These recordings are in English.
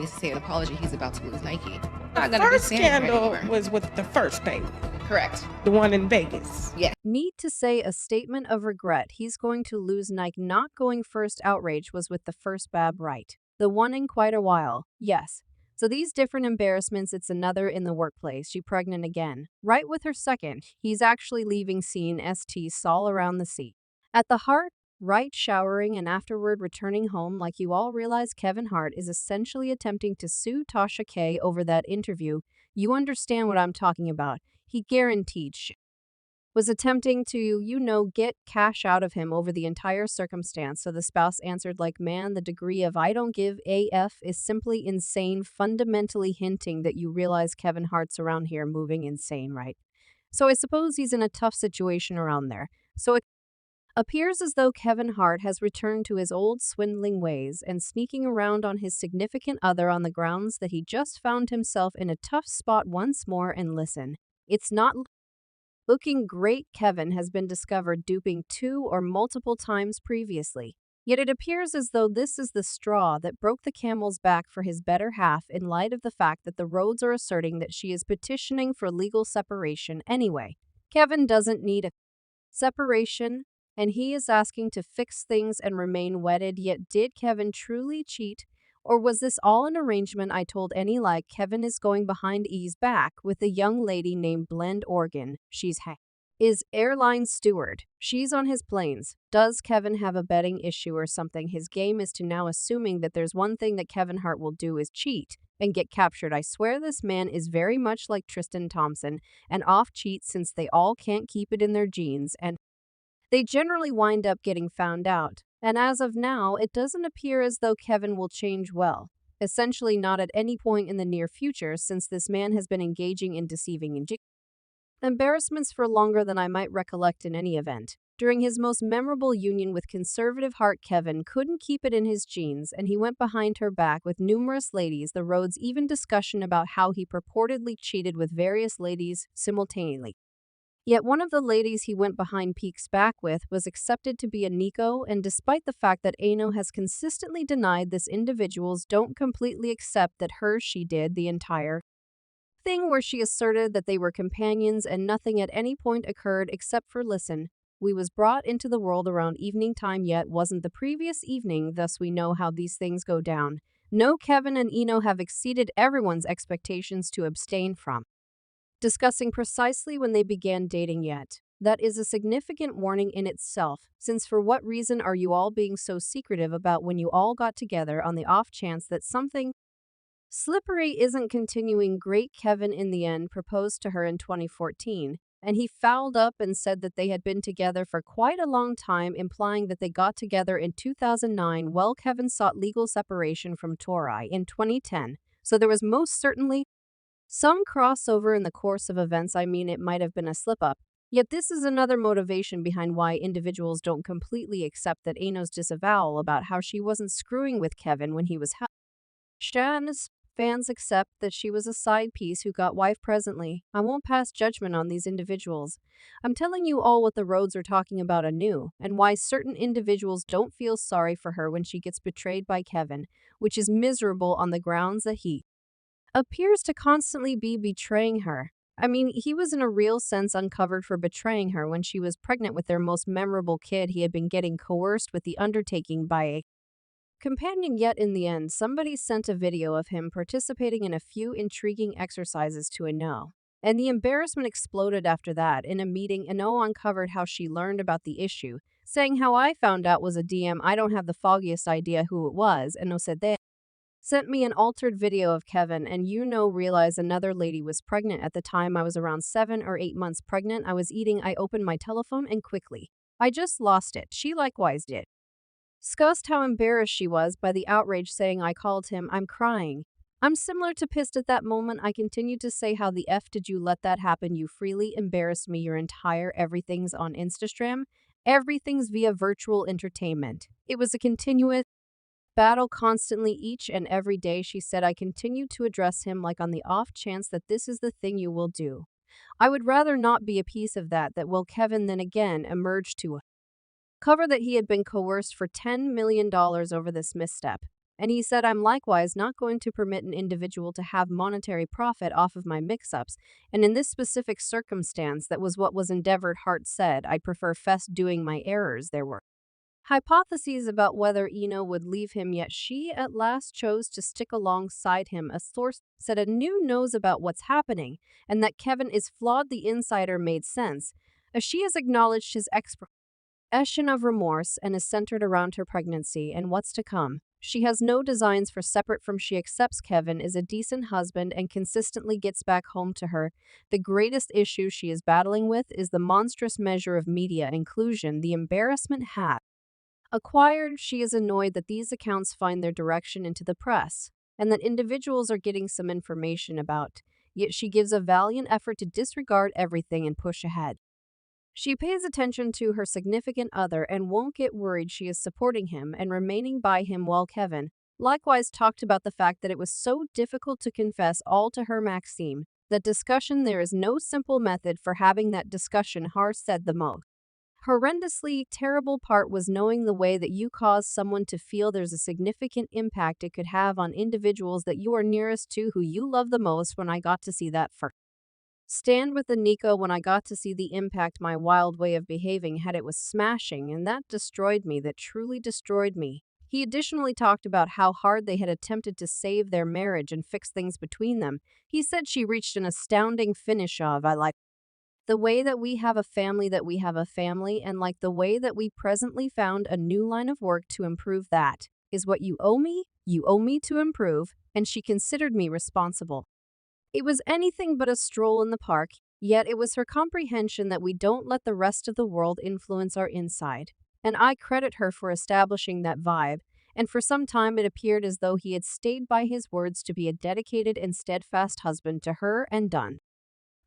needs to say an apology. He's about to lose Nike. The first scandal was with the first baby. Correct. The one in Vegas. Yeah. Need to say a statement of regret. He's going to lose Nike. Not going first outrage was with the first bab, right? The one in quite a while. Yes. So these different embarrassments, it's another in the workplace. She pregnant again. Right with her second. He's actually leaving scene STs all around the seat. At the heart, right, showering and afterward returning home. Like you all realize, Kevin Hart is essentially attempting to sue Tasha K over that interview. You understand what I'm talking about. He guaranteed she was attempting to, get cash out of him over the entire circumstance. So the spouse answered like, man, the degree of I don't give AF is simply insane, fundamentally hinting that you realize Kevin Hart's around here moving insane, right? So I suppose he's in a tough situation around there. So it appears as though Kevin Hart has returned to his old swindling ways and sneaking around on his significant other on the grounds that he just found himself in a tough spot once more. And listen, it's not looking great. Kevin has been discovered duping 2 or multiple times previously. Yet it appears as though this is the straw that broke the camel's back for his better half in light of the fact that the Rhodes are asserting that she is petitioning for legal separation anyway. Kevin doesn't need a separation, and he is asking to fix things and remain wedded. Yet did Kevin truly cheat? Or was this all an arrangement? I told any like Kevin is going behind E's back with a young lady named Blend Organ. She's is airline steward. She's on his planes. Does Kevin have a betting issue or something? His game is to now assuming that there's one thing that Kevin Hart will do is cheat and get captured. I swear this man is very much like Tristan Thompson and off cheat since they all can't keep it in their genes and they generally wind up getting found out. And as of now, it doesn't appear as though Kevin will change well. Essentially not at any point in the near future since this man has been engaging in deceiving and embarrassments for longer than I might recollect in any event. During his most memorable union with conservative Hart, Kevin couldn't keep it in his genes and he went behind her back with numerous ladies. The Rhodes even discussion about how he purportedly cheated with various ladies simultaneously. Yet one of the ladies he went behind Peake's back with was accepted to be a Nico, and despite the fact that Ano has consistently denied this, individuals don't completely accept that she did the entire thing where she asserted that they were companions and nothing at any point occurred except for listen, we was brought into the world around evening time yet wasn't the previous evening, thus we know how these things go down. No, Kevin and Ano have exceeded everyone's expectations to abstain from discussing precisely when they began dating yet. That is a significant warning in itself, since for what reason are you all being so secretive about when you all got together on the off chance that something slippery isn't continuing? Great. Kevin in the end proposed to her in 2014, and he fouled up and said that they had been together for quite a long time, implying that they got together in 2009. Well, Kevin sought legal separation from Tori in 2010, so there was most certainly some crossover in the course of events. I mean, it might have been a slip-up. Yet this is another motivation behind why individuals don't completely accept that Ano's disavowal about how she wasn't screwing with Kevin when he was Shannon's fans accept that she was a side piece who got wife presently. I won't pass judgment on these individuals. I'm telling you all what the Rhodes are talking about anew, and why certain individuals don't feel sorry for her when she gets betrayed by Kevin, which is miserable on the grounds that he appears to constantly be betraying her. I mean, he was in a real sense uncovered for betraying her when she was pregnant with their most memorable kid. He had been getting coerced with the undertaking by a companion, yet in the end, somebody sent a video of him participating in a few intriguing exercises to Ano. And the embarrassment exploded after that. In a meeting, Ano uncovered how she learned about the issue, saying how I found out was a DM. I don't have the foggiest idea who it was. Ano said they sent me an altered video of Kevin and realized another lady was pregnant at the time. I was around 7 or 8 months pregnant. I was eating. I opened my telephone and quickly, I just lost it. She likewise did. Discussed how embarrassed she was by the outrage, saying I called him. I'm crying. I'm similar to pissed at that moment. I continued to say how the F did you let that happen? You freely embarrassed me. Your entire everything's on Instagram. Everything's via virtual entertainment. It was a continuous battle constantly each and every day. She said I continued to address him like on the off chance that this is the thing you will do. I would rather not be a piece of that. Will Kevin then again emerged to cover that he had been coerced for $10 million over this misstep. And he said, I'm likewise not going to permit an individual to have monetary profit off of my mix-ups, and in this specific circumstance, that was what was endeavored. Hart said, I'd prefer Fest doing my errors. There were hypotheses about whether Eno would leave him, yet she at last chose to stick alongside him. A source said Anu knows about what's happening, and that Kevin is flawed. The insider made sense, as she has acknowledged his expression of remorse and is centered around her pregnancy and what's to come. She has no designs for separate from. She accepts Kevin is a decent husband and consistently gets back home to her. The greatest issue she is battling with is the monstrous measure of media inclusion the embarrassment has acquired. She is annoyed that these accounts find their direction into the press and that individuals are getting some information about, yet she gives a valiant effort to disregard everything and push ahead. She pays attention to her significant other and won't get worried. She is supporting him and remaining by him, while Kevin likewise talked about the fact that it was so difficult to confess all to her. Maxime, that discussion, there is no simple method for having that discussion. Hart said the most horrendously terrible part was knowing the way that you cause someone to feel. There's a significant impact it could have on individuals that you are nearest to, who you love the most. When I got to see that first stand with the Nico, when I got to see the impact my wild way of behaving had, it was smashing, and that destroyed me. That truly destroyed me. He additionally talked about how hard they had attempted to save their marriage and fix things between them. He said she reached an astounding finish of, I like the way that we have a family, and like the way that we presently found a new line of work to improve. That is what you owe me to improve, and she considered me responsible. It was anything but a stroll in the park, yet it was her comprehension that we don't let the rest of the world influence our inside. And I credit her for establishing that vibe, and for some time it appeared as though he had stayed by his words to be a dedicated and steadfast husband to her and done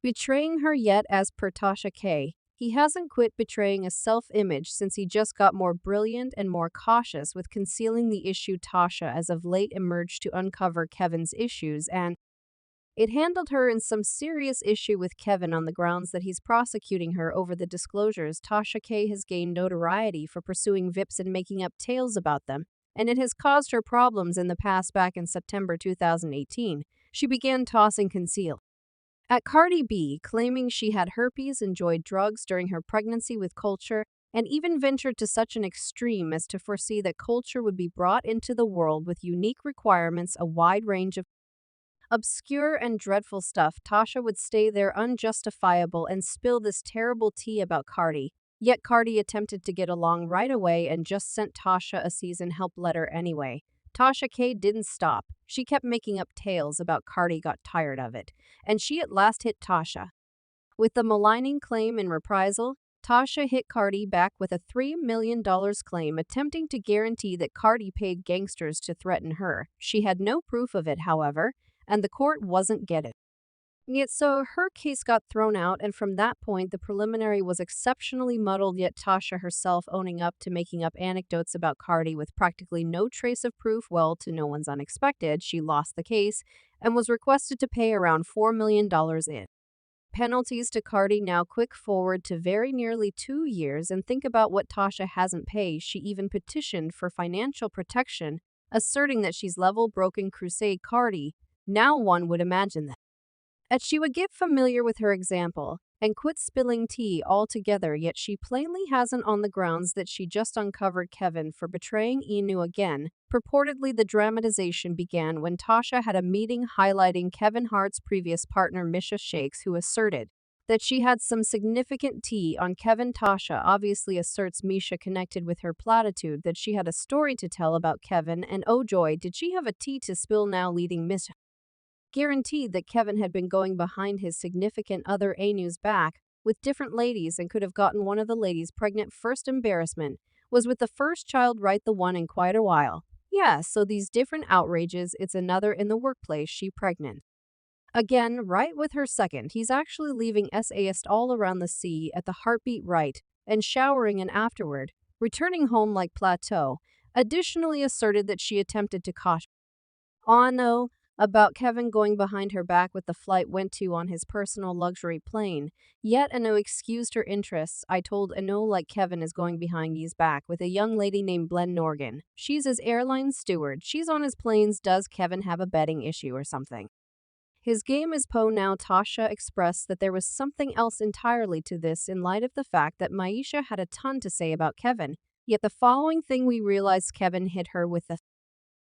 betraying her. Yet, as per Tasha K, he hasn't quit betraying a self-image since he just got more brilliant and more cautious with concealing the issue. Tasha as of late emerged to uncover Kevin's issues, and it handled her in some serious issue with Kevin on the grounds that he's prosecuting her over the disclosures. Tasha K has gained notoriety for pursuing VIPs and making up tales about them, and it has caused her problems in the past. Back in September 2018, she began tossing conceal at Cardi B, claiming she had herpes, enjoyed drugs during her pregnancy with Culture, and even ventured to such an extreme as to foresee that Culture would be brought into the world with unique requirements, a wide range of obscure and dreadful stuff. Tasha would stay there unjustifiable and spill this terrible tea about Cardi. Yet Cardi attempted to get along right away and just sent Tasha a season help letter anyway. Tasha K didn't stop. She kept making up tales about Cardi, got tired of it, and she at last hit Tasha with the maligning claim. In reprisal, Tasha hit Cardi back with a $3 million claim, attempting to guarantee that Cardi paid gangsters to threaten her. She had no proof of it, however, and the court wasn't getting it, so her case got thrown out, and from that point the preliminary was exceptionally muddled. Yet Tasha herself owning up to making up anecdotes about Cardi with practically no trace of proof. Well, to no one's unexpected, she lost the case and was requested to pay around $4 million in penalties to Cardi. Now quick forward to very nearly 2 years, and think about what Tasha hasn't paid. She even petitioned for financial protection, asserting that she's level broken. Crusade Cardi. Now one would imagine that she would get familiar with her example and quit spilling tea altogether, yet she plainly hasn't, on the grounds that she just uncovered Kevin for betraying Enu again. Purportedly, the dramatization began when Tasha had a meeting highlighting Kevin Hart's previous partner Misha Shakes, who asserted that she had some significant tea on Kevin. Tasha obviously asserts Misha connected with her platitude that she had a story to tell about Kevin, and oh joy, did she have a tea to spill, now leading Misha guaranteed that Kevin had been going behind his significant other Anu's back with different ladies and could have gotten one of the ladies pregnant. First embarrassment was with the first child, right, the one in quite a while. Yeah, so these different outrages, it's another in the workplace, she pregnant again, right, with her second. He's actually leaving SAS all around the sea at the heartbeat, right, and showering, and afterward returning home like plateau. Additionally asserted that she attempted to caution no, about Kevin going behind her back with the flight went to on his personal luxury plane. Yet Ano excused her interests. I told Ano like Kevin is going behind his back with a young lady named Glenn Norgan. She's his airline steward. She's on his planes. Does Kevin have a betting issue or something? His game is Poe now. Tasha expressed that there was something else entirely to this in light of the fact that Maisha had a ton to say about Kevin. Yet the following thing we realized Kevin hit her with a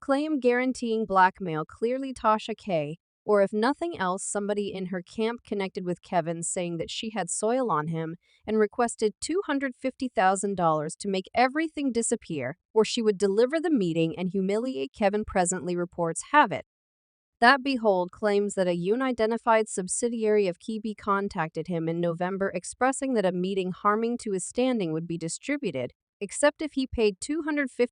claim guaranteeing blackmail. Clearly Tasha K, or if nothing else, somebody in her camp connected with Kevin saying that she had soil on him and requested $250,000 to make everything disappear, or she would deliver the meeting and humiliate Kevin. Presently reports have it that Behold claims that a unidentified subsidiary of Kibi contacted him in November expressing that a meeting harming to his standing would be distributed, except if he paid $250,000